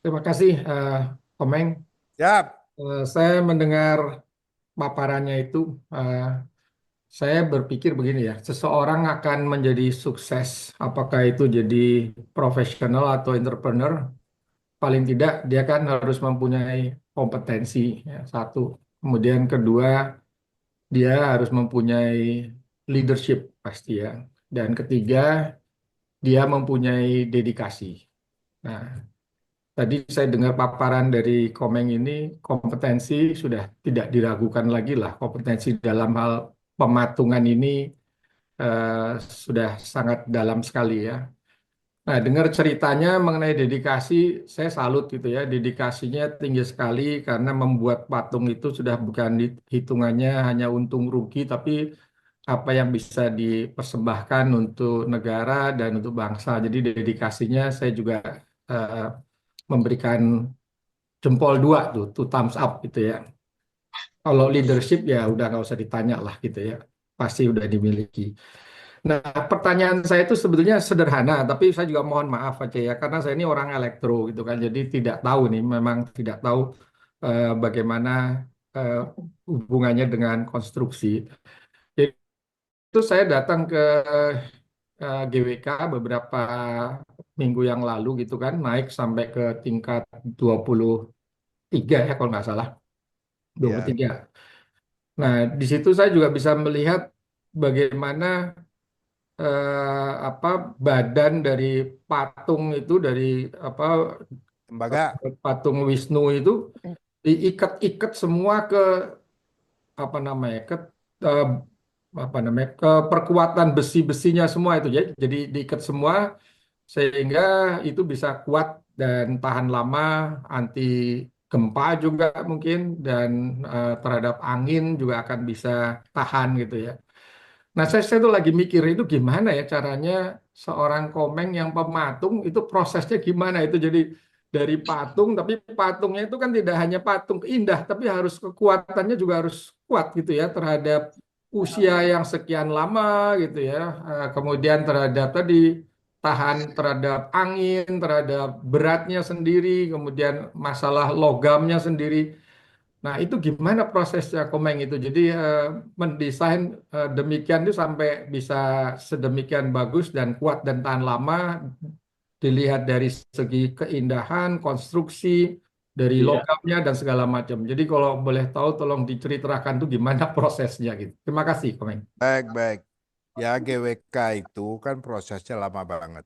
Terima kasih, Komeng. Ya, Saya mendengar paparannya itu, eh, saya berpikir begini ya, seseorang akan menjadi sukses, apakah itu jadi profesional atau entrepreneur, paling tidak dia kan harus mempunyai kompetensi, ya, satu. Kemudian kedua, dia harus mempunyai leadership pasti ya. Dan ketiga, dia mempunyai dedikasi. Nah, tadi saya dengar paparan dari Komeng ini, kompetensi sudah tidak diragukan lagi lah. Kompetensi dalam hal pematungan ini eh, sudah sangat dalam sekali ya. Nah, dengar ceritanya mengenai dedikasi, saya salut gitu ya. Dedikasinya tinggi sekali karena membuat patung itu sudah bukan hitungannya hanya untung rugi, tapi apa yang bisa dipersembahkan untuk negara dan untuk bangsa. Jadi dedikasinya saya juga eh, memberikan jempol dua tuh, two thumbs up gitu ya. Kalau leadership ya udah nggak usah ditanya lah gitu ya, pasti udah dimiliki. Nah, pertanyaan saya itu sebetulnya sederhana, tapi saya juga mohon maaf aja ya, karena saya ini orang elektro gitu kan, jadi tidak tahu nih, memang tidak tahu bagaimana eh, hubungannya dengan konstruksi. Jadi itu saya datang ke GWK beberapa minggu yang lalu gitu kan, naik sampai ke tingkat 23 ya kalau nggak salah. dua puluh ya, tiga. Nah, di situ saya juga bisa melihat bagaimana apa badan dari patung itu dari apa tembaga. patung Wisnu itu diikat-ikat semua ke apa namanya eh, apa namanya ke perkuatan besi-besinya semua itu ya. Jadi diikat semua sehingga itu bisa kuat dan tahan lama, anti gempa juga mungkin dan terhadap angin juga akan bisa tahan gitu ya. Nah, saya tuh lagi mikir itu gimana ya caranya seorang Komeng yang pematung itu prosesnya gimana itu jadi dari patung, tapi patungnya itu kan tidak hanya patung indah, tapi harus kekuatannya juga harus kuat gitu ya terhadap usia yang sekian lama gitu ya. Kemudian terhadap tadi tahan terhadap angin, terhadap beratnya sendiri, kemudian masalah logamnya sendiri. Nah, itu gimana prosesnya Komeng itu? Jadi mendesain demikian itu sampai bisa sedemikian bagus dan kuat dan tahan lama dilihat dari segi keindahan, konstruksi, dari Iya. logamnya dan segala macam. Jadi kalau boleh tahu tolong diceritakan tuh gimana prosesnya gitu. Terima kasih Komeng. Baik, baik. Ya, GWK itu kan prosesnya lama banget.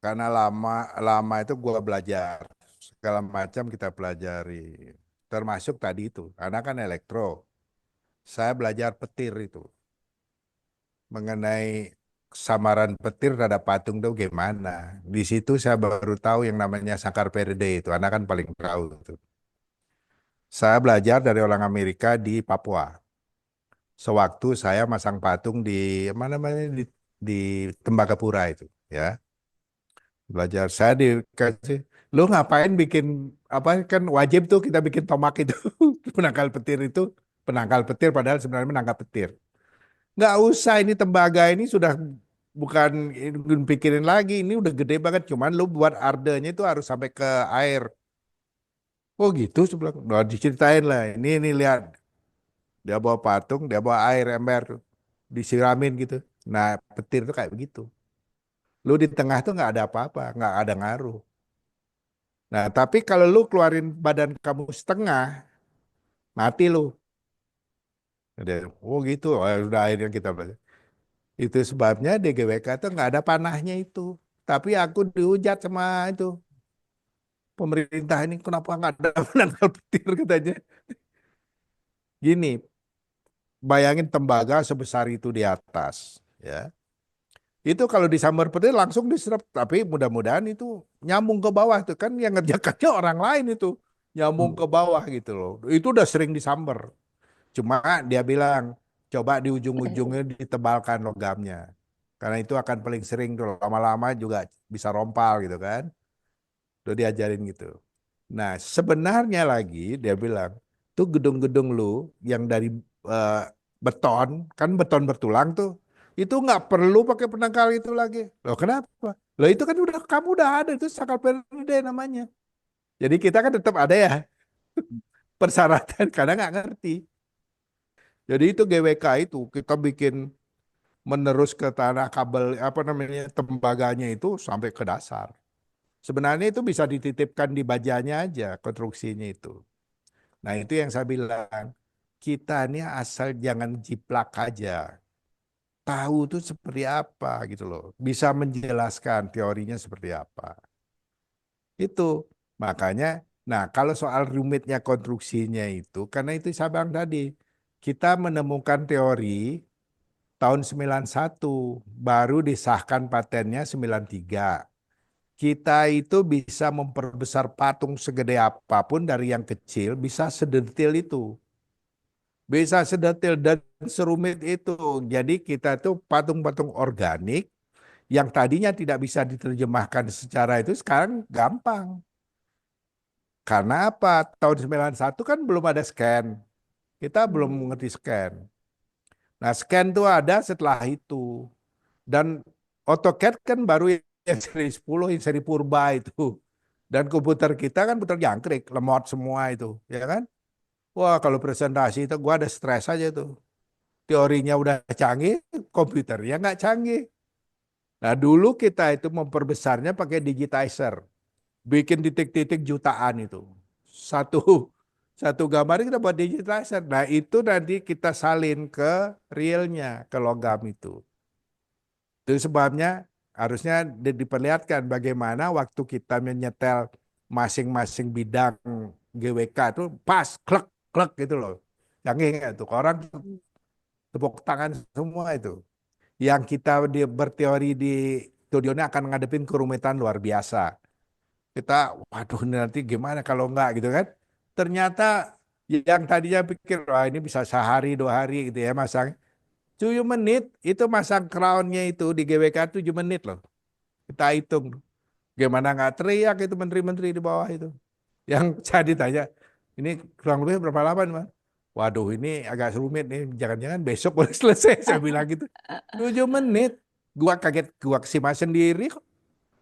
Karena lama itu gua belajar. Segala macam kita pelajari. Termasuk tadi itu. Karena kan elektro. Saya belajar petir itu. Mengenai samaran petir terhadap patung itu gimana. Di situ saya baru tahu yang namanya sangkar perde itu. Anak kan paling tahu itu. Saya belajar dari orang Amerika di Papua. Sewaktu saya masang patung di mana namanya di Tembagapura itu, ya. Belajar saya dikasih, lu ngapain bikin apa kan wajib tuh kita bikin tomak itu penangkal petir itu penangkal petir padahal sebenarnya menangkap petir. Nggak usah ini tembaga ini sudah bukan pikirin lagi ini udah gede banget cuman lu buat ardenya itu harus sampai ke air. Oh gitu sebelah. Nah, diceritain lah ini lihat dia bawa patung, dia bawa air ember, disiramin gitu. Nah, petir tuh kayak begitu. Lu di tengah tuh nggak ada apa-apa, nggak ada ngaruh. Nah, tapi kalau lu keluarin badan kamu setengah, mati lu. Oh gitu, oh, ya udah akhirnya kita belajar. Itu sebabnya DGWK tuh nggak ada panahnya itu. Tapi aku dihujat sama itu pemerintah ini kenapa nggak ada penangkal petir katanya. Gini, bayangin tembaga sebesar itu di atas, ya. Itu kalau disambar petir langsung diserap, tapi mudah-mudahan itu nyambung ke bawah tuh kan yang ngerjakannya orang lain itu nyambung Hmm. ke bawah gitu loh. Itu udah sering disambar. Cuma dia bilang coba di ujung-ujungnya ditebalkan logamnya. Karena itu akan paling sering tuh lama-lama juga bisa rompal gitu kan. Udah diajarin gitu. Nah, sebenarnya lagi dia bilang tuh gedung-gedung lu yang dari eh, beton, kan beton bertulang tuh. Itu nggak perlu pakai penangkal itu lagi. Loh kenapa? Loh itu kan udah kamu udah ada itu sakal perde namanya. Jadi kita kan tetap ada ya persyaratan karena nggak ngerti. Jadi itu GWK itu kita bikin menerus ke tanah kabel apa namanya tembaganya itu sampai ke dasar. Sebenarnya itu bisa dititipkan di bajanya aja konstruksinya itu. Nah itu yang saya bilang kita ini asal jangan jiplak aja. Tahu tuh seperti apa gitu loh. Bisa menjelaskan teorinya seperti apa. Itu makanya, nah kalau soal rumitnya konstruksinya itu, karena itu saya bilang tadi, kita menemukan teori tahun 91, baru disahkan patennya 93. Kita itu bisa memperbesar patung segede apapun dari yang kecil, bisa sedetil itu. Bisa sedetil dan serumit itu. Jadi kita tuh patung-patung organik yang tadinya tidak bisa diterjemahkan secara itu sekarang gampang. Karena apa? Tahun 91 kan belum ada scan. Kita belum Hmm. mengerti scan. Nah, scan tuh ada setelah itu. Dan AutoCAD kan baru yang seri 10, yang seri purba itu. Dan komputer kita kan komputer jangkrik, lemot semua itu, ya kan? Wah, kalau presentasi itu gua ada stres aja tuh. Teorinya udah canggih, komputernya nggak canggih. Nah, dulu kita itu memperbesarnya pakai digitizer. Bikin titik-titik jutaan itu. Satu satu gambar kita buat digitizer. Nah, itu nanti kita salin ke realnya, ke logam itu. Itu sebabnya harusnya diperlihatkan bagaimana waktu kita menyetel masing-masing bidang GWK itu pas klek klek gitu loh. Yang ingat tuh orang tepuk tangan semua itu. Yang kita berteori di studio ini akan ngadepin kerumitan luar biasa. Kita, waduh ini nanti gimana kalau enggak gitu kan. Ternyata yang tadinya pikir, wah ini bisa sehari, 2 hari gitu ya masang. 7 menit, itu masang crownnya itu di GWK 7 menit loh. Kita hitung. Gimana nggak teriak itu menteri-menteri di bawah itu. Yang saya ditanya, ini kurang lebih berapa lama nih, Mas? Waduh ini agak rumit nih, jangan-jangan besok boleh selesai, saya bilang gitu. 7 menit, gua kaget, gua kesima sendiri kok.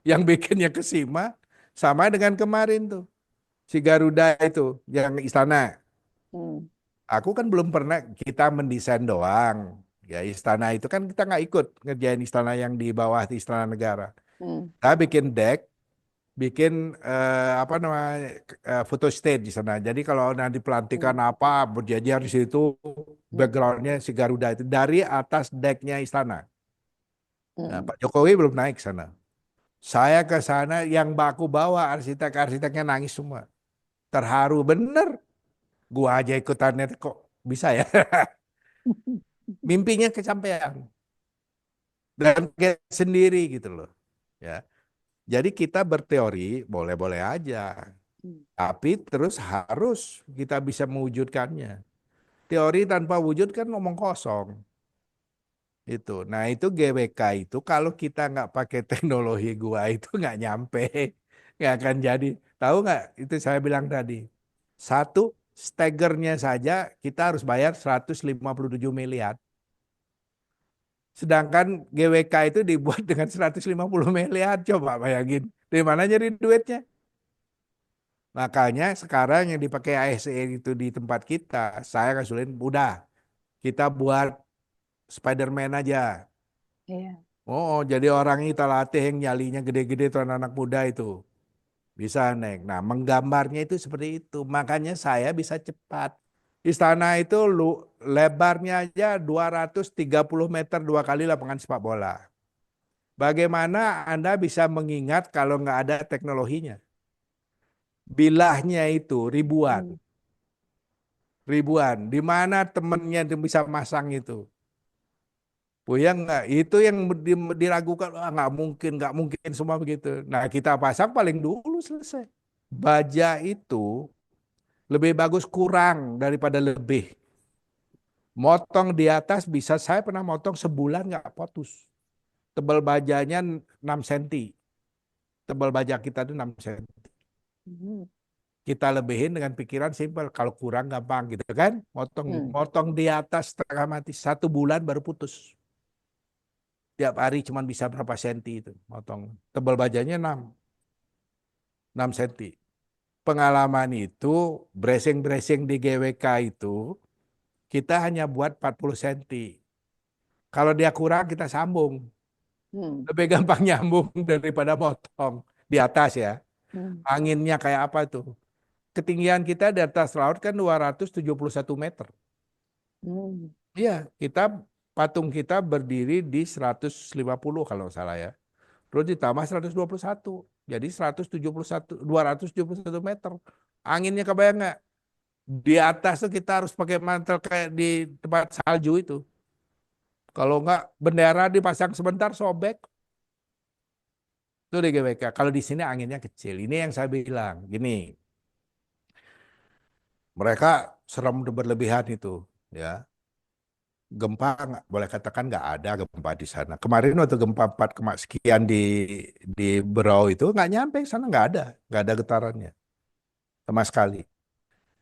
Yang bikinnya kesima, sama dengan kemarin tuh. Si Garuda itu, yang istana. Hmm. Aku kan belum pernah, kita mendesain doang. Ya istana itu kan kita nggak ikut ngerjain istana yang di bawah di istana negara. Hmm. Kita bikin deck, bikin apa namanya photo stage di sana. Jadi kalau nanti pelantikan Hmm. apa berjajar di situ, backgroundnya si Garuda itu dari atas decknya istana. Nah, Hmm. Pak Jokowi belum naik ke sana. Saya ke sana yang baku bawa arsitek-arsiteknya nangis semua. Terharu bener. Gua aja ikutannya kok bisa ya. Mimpinya kecapean dan kayak sendiri gitu loh. Ya. Jadi kita berteori boleh-boleh aja, Hmm. tapi terus harus kita bisa mewujudkannya. Teori tanpa wujud kan ngomong kosong. Itu. Nah itu GWK itu kalau kita nggak pakai teknologi gua itu nggak nyampe, nggak akan jadi. Tahu nggak? Itu saya bilang tadi. Satu staggernya saja kita harus bayar 157 miliar. Sedangkan GWK itu dibuat dengan 150 miliar. Coba bayangin. Dari mana nyari duitnya? Makanya sekarang yang dipakai ASE itu di tempat kita, saya ngasulin, udah kita buat Spider-Man aja. Iya. Oh, jadi orang kita latih yang nyalinya gede-gede tuh anak-anak muda itu. Bisa naik. Nah, menggambarnya itu seperti itu. Makanya saya bisa cepat. Istana itu lebarnya aja 230 meter 2 kali lapangan sepak bola. Bagaimana Anda bisa mengingat kalau nggak ada teknologinya? Bilahnya itu ribuan, Hmm. ribuan. Di mana temennya yang bisa masang itu? Puyang nggak? Itu yang diragukan, "Wah, nggak mungkin semua begitu." Nah kita pasang paling dulu selesai. Baja itu lebih bagus kurang daripada lebih. Motong di atas bisa saya pernah motong sebulan nggak putus. Tebal bajanya 6 cm. Tebal baja kita itu 6 cm. Hmm. Kita lebihin dengan pikiran simpel. Kalau kurang gampang gitu kan. Motong Hmm. motong di atas setengah mati. 1 bulan baru putus. tiap hari cuma bisa berapa senti itu motong. Tebal bajanya 6 senti. Pengalaman itu, bracing-bracing di GWK itu, kita hanya buat 40 senti. Kalau dia kurang, kita sambung. Hmm. Lebih gampang nyambung daripada motong. Di atas ya. Hmm. Anginnya kayak apa tuh? Ketinggian kita di atas laut kan 271 meter. Hmm. Iya, patung kita berdiri di 150 kalau nggak salah ya. Terus ditambah 121. Jadi 271 meter. Anginnya kebayang nggak? Di atas tuh kita harus pakai mantel kayak di tempat salju itu. Kalau nggak bendera dipasang sebentar sobek. Itu di GWK. Kalau di sini anginnya kecil. Ini yang saya bilang. Gini, mereka serem berlebihan itu. Ya, gempa boleh katakan nggak ada gempa di sana. Kemarin waktu gempa 4, sekian di Berau itu nggak nyampe sana, nggak ada getarannya sama sekali.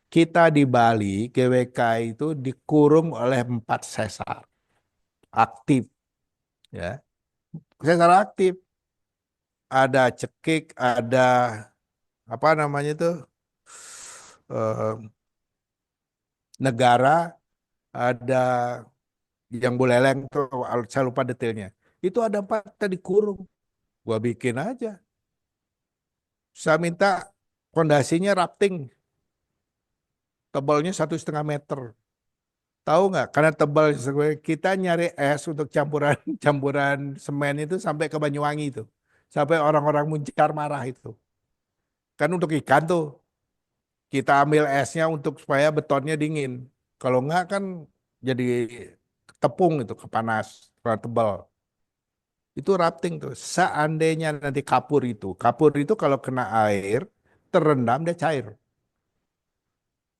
Kita di Bali, GWK itu dikurung oleh 4 sesar aktif, ya. Sesar aktif, ada cekik, ada apa namanya itu eh, negara, ada yang buleleng tuh, saya lupa detailnya. Itu ada 4 tadi dikurung. Gua bikin aja. Saya minta fondasinya rafting, tebalnya 1,5 meter. Tahu nggak? Karena tebal, kita nyari es untuk campuran campuran semen itu sampai ke Banyuwangi itu, sampai orang-orang Muncar marah itu. Kan untuk ikan tuh kita ambil esnya untuk supaya betonnya dingin. Kalau nggak kan jadi tepung itu kepanas karena tebal. Itu rafting tuh. Seandainya nanti kapur itu kalau kena air terendam dia cair.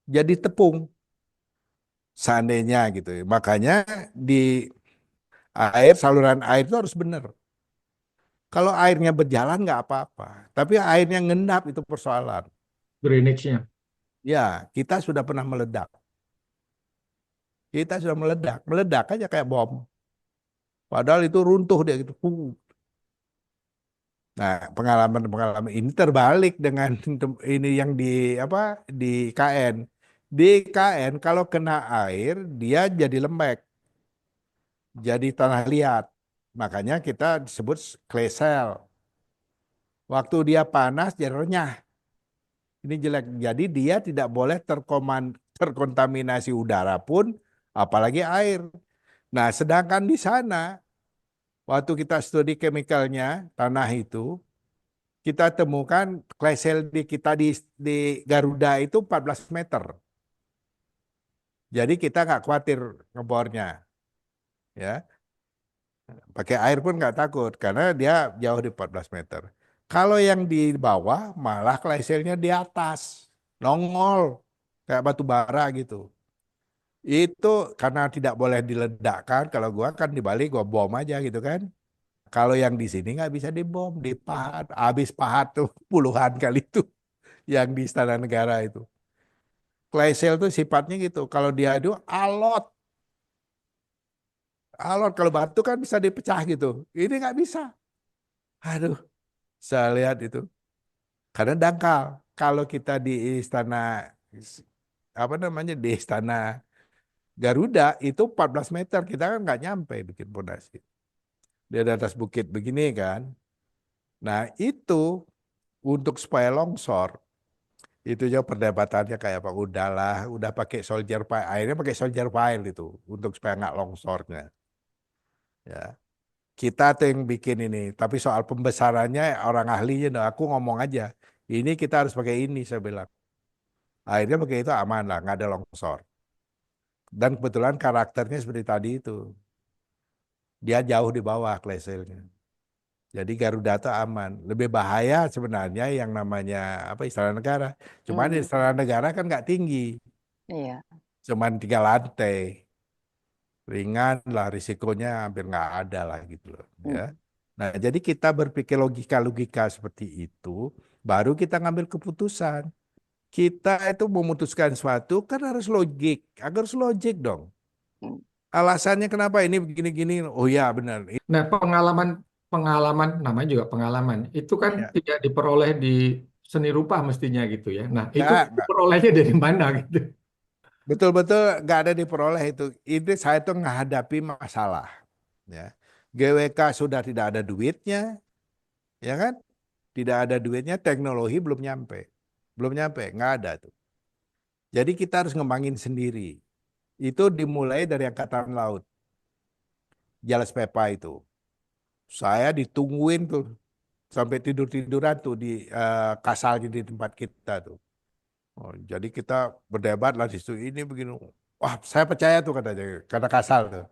Jadi tepung. Seandainya gitu. Makanya di saluran air itu harus benar. Kalau airnya berjalan nggak apa-apa, tapi airnya ngendap itu persoalan. Drainage-nya. Ya, kita sudah pernah meledak. Kita sudah meledak aja kayak bom. Padahal itu runtuh dia gitu. Nah, pengalaman-pengalaman ini terbalik dengan ini yang di apa di KN. Di KN kalau kena air dia jadi lembek, jadi tanah liat. Makanya kita disebut clay shell. Waktu dia panas dia renyah. Ini jelek. Jadi dia tidak boleh terkontaminasi udara pun, apalagi air. Nah, sedangkan di sana, waktu kita studi chemicalnya, tanah itu, kita temukan clay shell kita di Garuda itu 14 meter. Jadi kita nggak khawatir ngebornya. Ya, pakai air pun nggak takut, karena dia jauh di 14 meter. Kalau yang di bawah, malah clay shell-nya di atas. Nongol, kayak batu bara gitu. Itu karena tidak boleh diledakkan. Kalau gua kan di Bali gua bom aja gitu kan. Kalau yang di sini nggak bisa dibom, dipahat. Habis pahat tuh puluhan kali itu yang di Istana Negara itu. Clay shell tuh sifatnya gitu. Kalau dia itu alot, alot kalau batu kan bisa dipecah gitu. Ini nggak bisa. Aduh, saya lihat itu. Karena dangkal. Kalau kita di Istana apa namanya di Istana Garuda itu 14 meter, kita kan nggak nyampe bikin pondasi. Dia di atas bukit begini kan. Nah itu untuk supaya longsor, itu aja perdebatannya kayak apa, udahlah, udah pakai soldier pile, akhirnya pakai soldier pile itu untuk supaya nggak longsornya. Ya, kita tuh yang bikin ini. Tapi soal pembesarannya orang ahlinya, nah, aku ngomong aja, ini kita harus pakai ini, saya bilang. Akhirnya pakai itu aman lah, nggak ada longsor. Dan kebetulan karakternya seperti tadi itu, dia jauh di bawah clay shell-nya. Jadi Garuda itu aman. Lebih bahaya sebenarnya yang namanya apa Istana Negara. Cuman Hmm. Istana Negara kan nggak tinggi, Iya. cuman 3 lantai. Ringan lah, risikonya hampir nggak ada lah gitu loh. Ya. Hmm. Nah, jadi kita berpikir logika-logika seperti itu, baru kita ngambil keputusan. Kita itu memutuskan sesuatu kan harus logik, harus logik dong. Hmm. Alasannya kenapa ini begini-gini? Oh ya benar. Nah, pengalaman namanya juga pengalaman. Itu kan Ya, tidak diperoleh di seni rupa mestinya gitu ya. Nah, itu enggak. diperolehnya dari mana gitu. Betul-betul nggak ada diperoleh itu. Ini saya tuh menghadapi masalah. Ya. GWK sudah tidak ada duitnya, ya kan? Tidak ada duitnya, teknologi belum nyampe. Belum nyampe, nggak ada tuh. Jadi kita harus ngembangin sendiri. Itu dimulai dari Angkatan Laut, Jales Pepa itu. Saya ditungguin tuh sampai tidur-tiduran tuh di kasalnya di tempat kita tuh. Oh, jadi kita berdebat lah di situ ini begini. Wah, saya percaya tuh katanya, kata kasal tuh.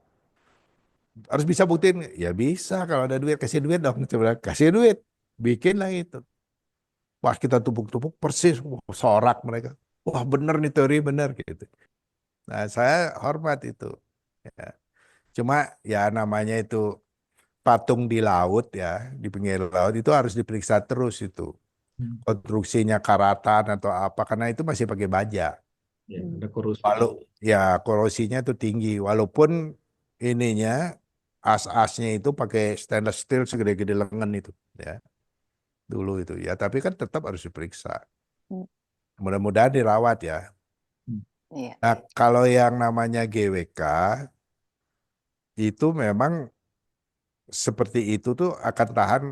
Harus bisa buktiin, ya bisa kalau ada duit kasih duit dong. Coba kasih duit, bikin lah itu. Wah kita tumpuk-tumpuk persis, wah, sorak mereka. Wah bener nih teori bener gitu. Nah saya hormat itu. Ya. Cuma ya namanya itu patung di laut ya, di pinggir laut itu harus diperiksa terus itu. Hmm. Konstruksinya karatan atau apa, karena itu masih pakai baja. Ya, Hmm. ada korosinya. Walau ya korosinya itu tinggi, walaupun ininya as-asnya itu pakai stainless steel segede-gede lengan itu ya dulu itu ya, tapi kan tetap harus diperiksa. Hmm. Mudah-mudahan dirawat ya. Hmm. Iya. Nah, kalau yang namanya GWK itu memang seperti itu tuh akan tahan.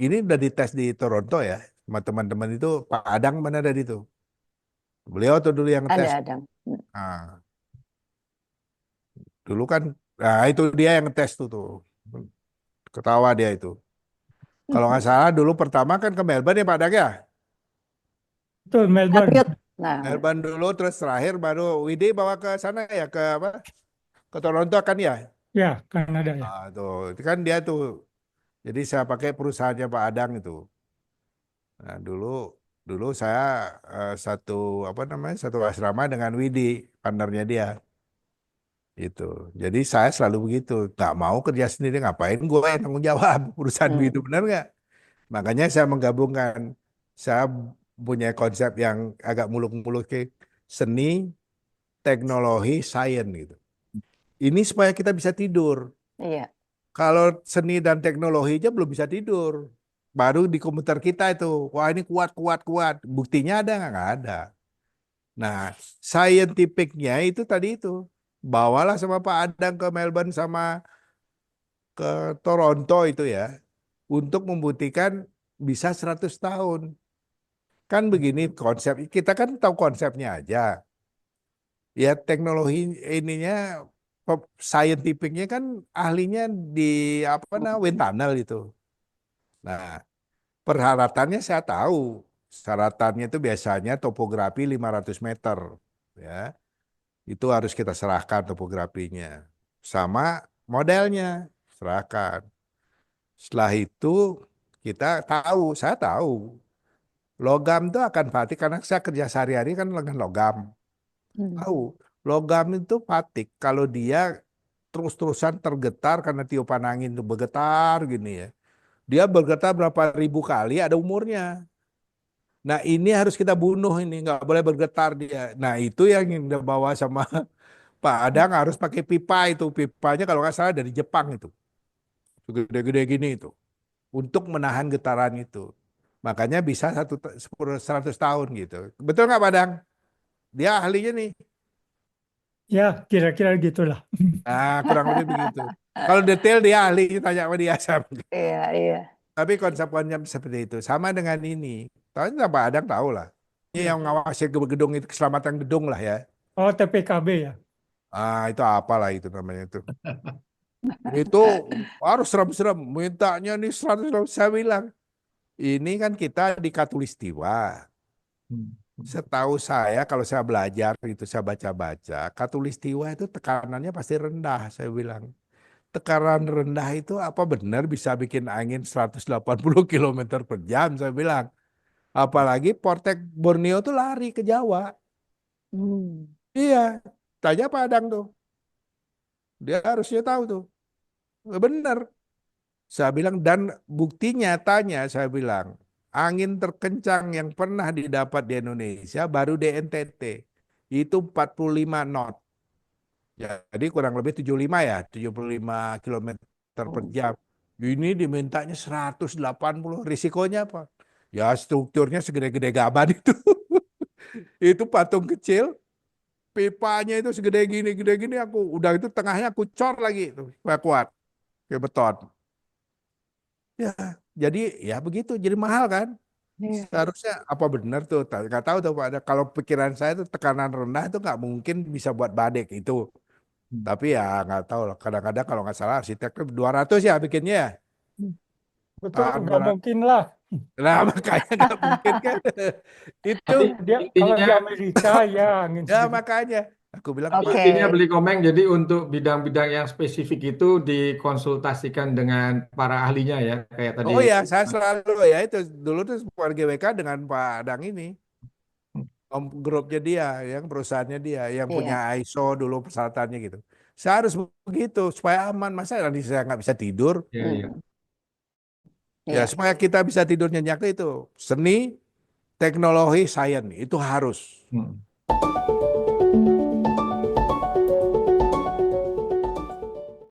Ini udah dites di Toronto ya, sama teman-teman itu Pak Adang mana dari itu. Beliau tuh dulu yang tes. Ada. Hmm. Nah, dulu kan, nah itu dia yang tes tuh. Ketawa dia itu. Kalau nggak salah dulu pertama kan ke Melbourne ya Pak Adang ya. Betul, Melbourne. Patriot. Nah, Melbourne dulu terus terakhir baru Widi bawa ke sana ya ke apa? Ke Toronto kan ya. Ya, Kanada ya. Ah, tuh, itu kan dia tuh. Jadi saya pakai perusahaannya Pak Adang itu. Nah, dulu dulu saya satu apa namanya satu asrama dengan Widi, partnernya dia. Itu. Jadi saya selalu begitu. Nggak mau kerja sendiri, ngapain gue yang tanggung jawab perusahaan begitu, hmm. benar nggak? Makanya saya menggabungkan. Saya punya konsep yang agak muluk-muluk ke seni, teknologi, sains gitu. Ini supaya kita bisa tidur. Iya. Kalau seni dan teknologi aja belum bisa tidur. Baru di komputer kita itu, wah ini kuat, kuat, kuat. Buktinya ada nggak? Nggak ada. Nah, scientificnya itu tadi itu. Bawalah sama Pak Adang ke Melbourne sama ke Toronto itu ya. Untuk membuktikan bisa 100 tahun. Kan begini konsep, kita kan tahu konsepnya aja. Ya teknologi ininya, scientificnya kan ahlinya di apa namanya wind tunnel itu. Nah, persyaratannya saya tahu. Syaratannya itu biasanya topografi 500 meter. Ya, itu harus kita serahkan topografinya. Sama modelnya, serahkan. Setelah itu kita tahu, saya tahu. Logam itu akan fatik karena saya kerja sehari-hari kan dengan logam. Hmm. Tahu, logam itu fatik kalau dia terus-terusan tergetar karena tiupan angin itu bergetar gini ya. Dia bergetar berapa ribu kali ada umurnya. Nah ini harus kita bunuh ini, nggak boleh bergetar dia. Nah itu yang dibawa sama Pak Adang harus pakai pipa itu. Pipanya kalau nggak salah dari Jepang itu. Gede-gede gini itu. Untuk menahan getaran itu. Makanya bisa 100 tahun gitu. Betul nggak Pak Adang? Dia ahlinya nih. Ya, kira-kira gitulah. Nah kurang lebih begitu. Kalau detail dia ahli, tanya sama dia. Iya, iya. Tapi konsep-konsep seperti itu. Sama dengan ini. Tahu Pak Adang tahu lah. Ini Ya. yang ngawasi gedung itu, keselamatan gedung lah ya. Oh, TPKB ya. Ah, itu apalah itu namanya itu. Itu harus serem-serem. Mintanya nih 100. Saya bilang, ini kan kita di Katulistiwa. Hmm. Setahu saya, kalau saya belajar itu, saya baca-baca, Katulistiwa itu tekanannya pasti rendah, saya bilang. Tekanan rendah itu apa benar bisa bikin angin 180 kilometer per jam, saya bilang. Apalagi Portek Borneo tuh lari ke Jawa. Hmm. Iya, tanya Padang tuh. Dia harusnya tahu tuh. Benar. Saya bilang, dan bukti nyatanya saya bilang, angin terkencang yang pernah didapat di Indonesia baru di NTT. Itu 45 knot. Jadi kurang lebih 75 ya, 75 kilometer per jam. Ini dimintanya 180. Risikonya apa? Ya strukturnya segede-gede gaban itu. Itu patung kecil, pipanya itu segede gini aku udah itu tengahnya aku cor lagi tuh, supaya kuat kayak beton. Ya, jadi ya begitu, jadi mahal kan? Iya. Seharusnya apa benar tuh? Nggak tahu tuh Pak. Kalau pikiran saya tuh tekanan rendah itu nggak mungkin bisa buat badek itu. Tapi ya nggak tahu lah. Kadang-kadang kalau nggak salah arsitek tuh 200 ya bikinnya ya. Betul, Tahan nggak 200. mungkin lah. Nah makanya nggak mungkin kan. Itu Tapi Kalau intinya di Amerika ya angin ya segitu. makanya. Aku bilang Oke. intinya beli komeng. Jadi untuk bidang-bidang yang spesifik itu dikonsultasikan dengan para ahlinya ya, kayak tadi. oh ya saya selalu ya itu dulu tuh keluarga GWK dengan Pak Dang ini. Om grupnya dia, yang perusahaannya dia, yang punya Iya. ISO dulu persyaratannya gitu. Saya harus begitu supaya aman. Masa nanti saya nggak bisa tidur? Ya, ya. Hmm. Ya Iya. supaya kita bisa tidur nyenyak itu seni, teknologi, sains itu harus. Hmm.